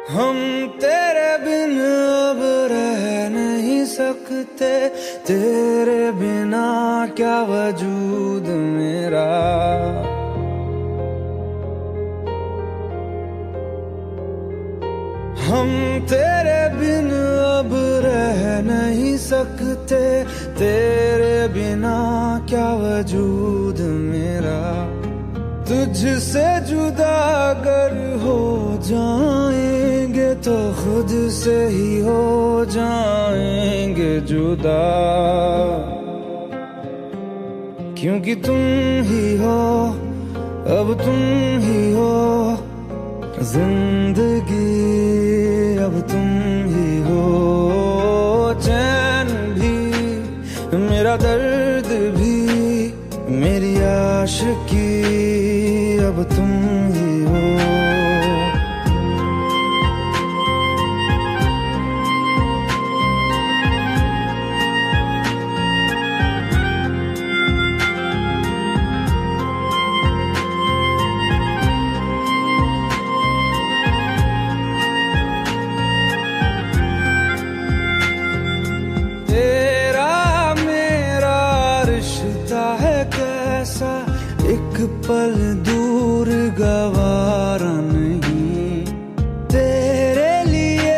हम तेरे बिन अब रह नहीं सकते, तेरे बिना क्या वजूद मेरा। हम तेरे बिन अब रह नहीं सकते, तेरे बिना क्या वजूद मेरा। तुझसे जुदा अगर हो जाएंगे तो खुद से ही हो जाएंगे जुदा, क्योंकि तुम ही हो, अब तुम ही हो जिंदगी, अब तुम ही हो। चैन भी मेरा दर्द भी मेरी आशिकी, अब तुम ही हो। तेरा मेरा रिश्ता है कैसा, एक पल दूर गवारा नहीं। तेरे लिए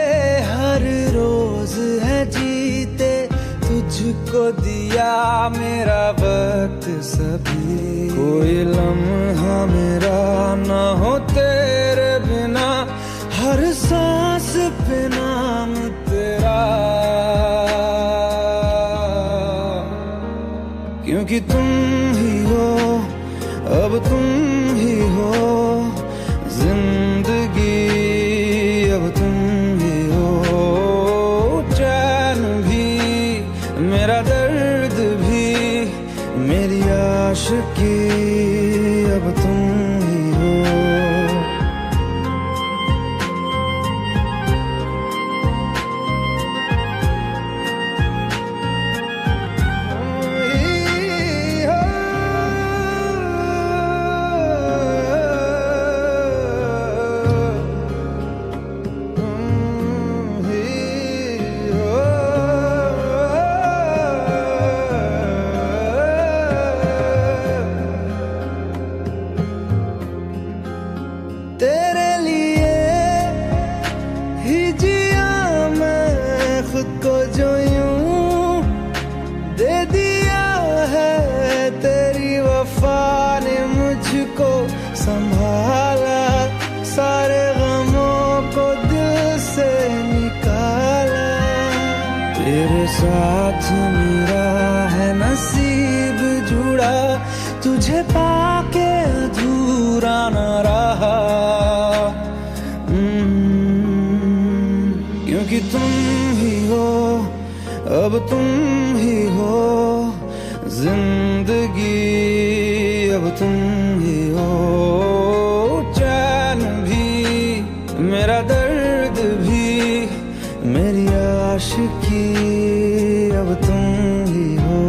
हर रोज है जीते, तुझको दिया मेरा वक्त सभी। कोई लम्हा मेरा ना हो तेरे बिना, हर सांस पे नाम तेरा, क्योंकि तुम ही हो, अब तुम ही हो जिंदगी, अब तुम ही हो। चैन भी मेरा दर्द भी मेरी आशिकी, अब तुम ही हो। तेरे लिए ही जिया मैं खुद को, जो यूं दे दिया है तेरी वफा ने मुझको संभाला। सारे गमों को दिल से निकाला, तेरे साथ मेरा है नसीब जुड़ा, तुझे पाके अधूरा न रहा। क्योंकि तुम ही हो, अब तुम ही हो जिंदगी, अब तुम ही हो। चैन भी मेरा दर्द भी मेरी आशिकी, अब तुम ही हो।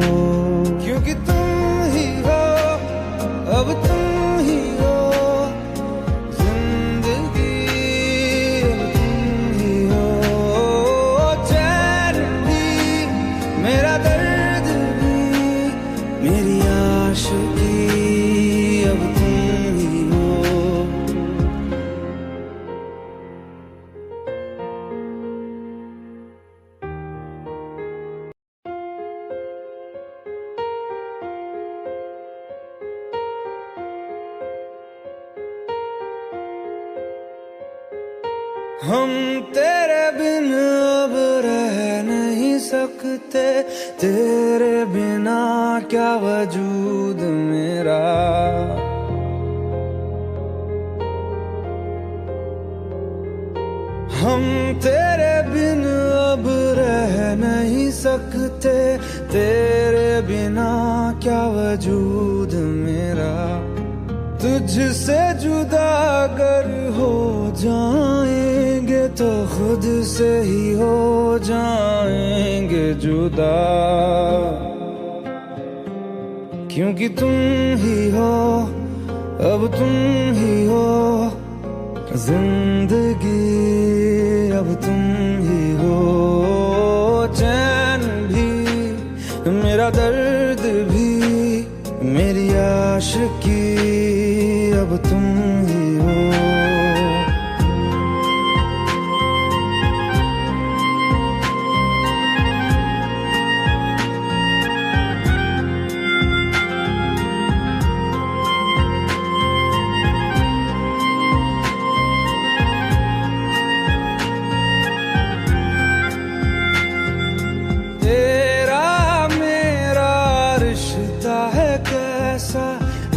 क्योंकि तुम ही हो, अब तुम ही हो जिंदगी, अब तुम ही हो। चैन भी मेरा दर्द भी मेरी आशिकी, अब तुम ही हो। हम तेरे बिन अब रह नहीं सकते, तेरे बिना क्या वजूद मेरा। हम तेरे बिन अब रह नहीं सकते, तेरे बिना क्या वजूद मेरा। तुझसे जुदा अगर हो जाएंगे तो खुद से ही हो जाएंगे जुदा, क्योंकि तुम ही हो, अब तुम ही हो जिंदगी। मेरा दर्द भी, मेरी आशिकी अब तुम ही हो।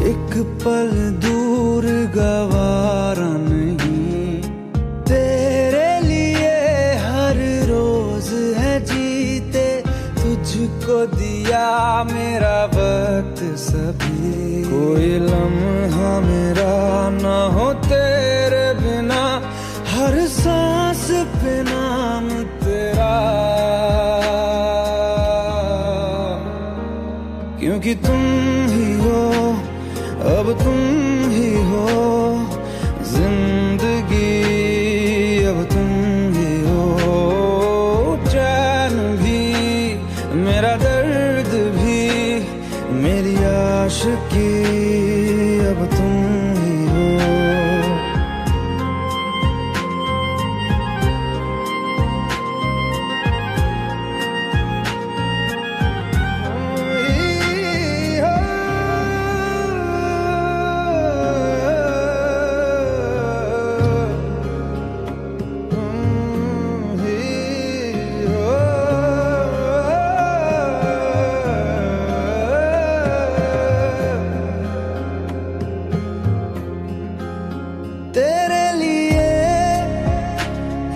एक पल दूर गवारा नहीं, तेरे लिए हर रोज है जीते, तुझको दिया मेरा वक्त सभी। कोई लम्हा मेरा ना हो तेरे बिना, हर सांस पे नाम तेरा, क्योंकि तुम ही हो, अब तुम ही हो जिंदगी, अब तुम ही हो चैन भी, मेरा दर्द भी, मेरी आशिकी अब तुम ही हो। तेरे लिए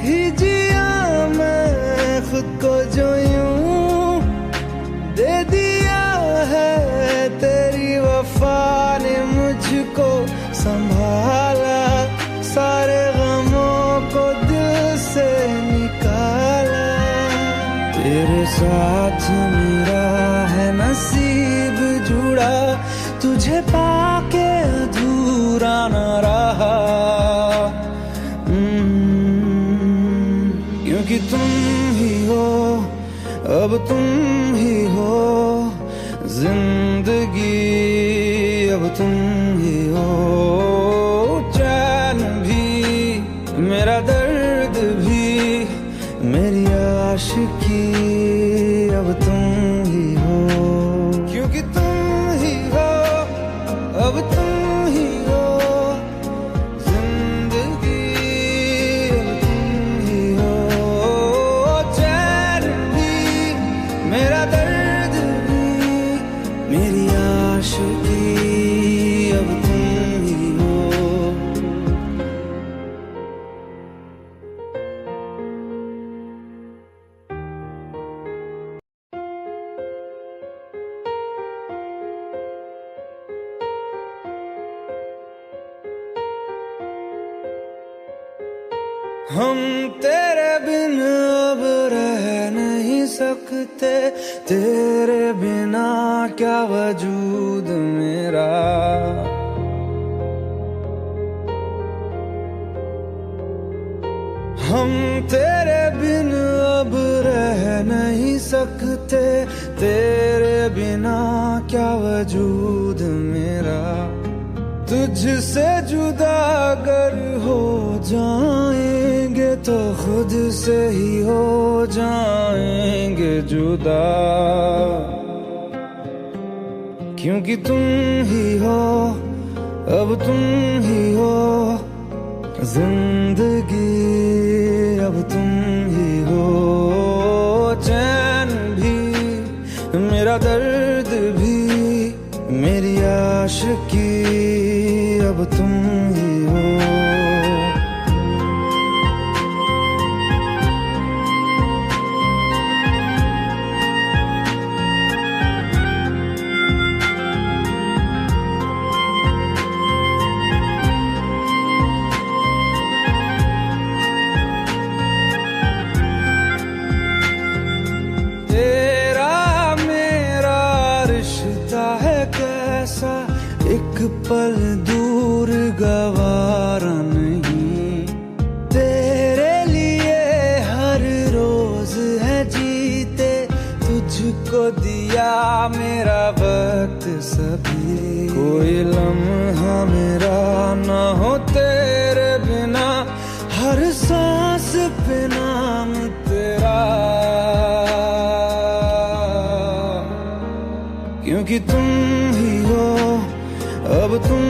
ही जिया मैं खुद को, जो यूं दे दिया है तेरी वफा ने मुझको संभाला, सारे गमों को दिल से निकाला। तेरे साथ मेरा है नसीब जुड़ा, तुझे पाके अधूरा न रहा, क्योंकि तुम ही हो, अब तुम ही हो जिंदगी, अब तुम ही हो चैन भी, मेरा दर्द भी, मेरी आशिकी अब तुम ही हो, क्योंकि तुम ही हो, अब तुम ही हो जिंदगी, अब तुम ही हो चैन भी, मेरा दर्द भी, मेरी आशिकी अब तुम ही हो। हम तेरे बिन अब रह नहीं सकते, तेरे बिना क्या वजूद मेरा, हम तेरे बिन अब रह नहीं सकते, तेरे बिना क्या वजूद मेरा, तुझसे जुदा अगर हो जाएंगे तो खुद से ही हो जाएंगे जुदा, क्योंकि तुम ही हो, अब तुम ही हो जिंदगी, अब तुम ही हो चैन भी, मेरा दर्द भी, मेरी आशिकी अब तुम ही हो। एक पल दूर गवारा नहीं, तेरे लिए हर रोज है जीते, तुझको तुझको दिया मेरा वक्त सभी, कोई लम्हा मेरा ना हो तेरे बिना, हर सांस पे नाम तेरा, क्योंकि तुम ही हो, अब तुम